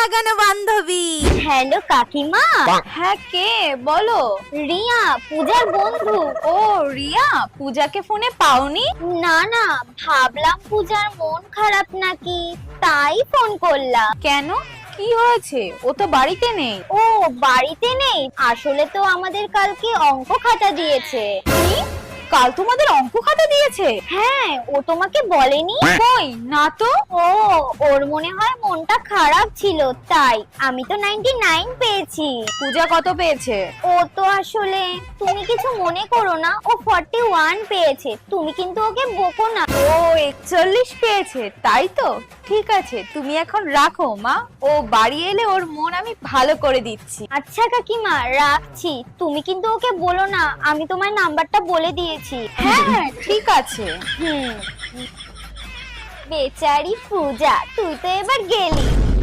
লাগানো বান্ধবী। হ্যালো কাকিমা। হ্যাঁ, কে বলো? রিয়া, পূজার বন্ধু। ও রিয়া, পূজাকে ফোনে পাওনি? না না, ভাবলাম পূজার মন খারাপ নাকি, তাই ফোন করলাম। কেন, কি হয়েছে? ও তো বাড়িতে নেই। ও বাড়িতে নেই, আসলে তো আমাদের কালকে অঙ্ক খাতা দিয়েছে। কি? কাল তোমাদের অঙ্ক খাতা দিয়েছে? হ্যাঁ, ও তোমাকে বলেনি? কই না তো। ও, ওর মনে হয় মনটা খারাপ ছিল, তাই। আমি তো 99 পেয়েছি। পূজা কত পেয়েছে? ও তো আসলে, তুমি কিছু মনে করো না, ও 41 পেয়েছে। তুমি কিন্তু ওকে বকো না। ও 41 পেয়েছে, তাই তো। ঠিক আছে, তুমি এখন রাখো মা, ও বাড়ি এলে ওর মন আমি ভালো করে দিচ্ছি। আচ্ছা কাকিমা, রাখছি। তুমি কিন্তু ওকে বলো না, আমি তোমার নাম্বারটা বলে দিয়েছি। হ্যাঁ হ্যাঁ, ঠিক আছে। বেচারি পূজা, তুই তো এবার গেলি।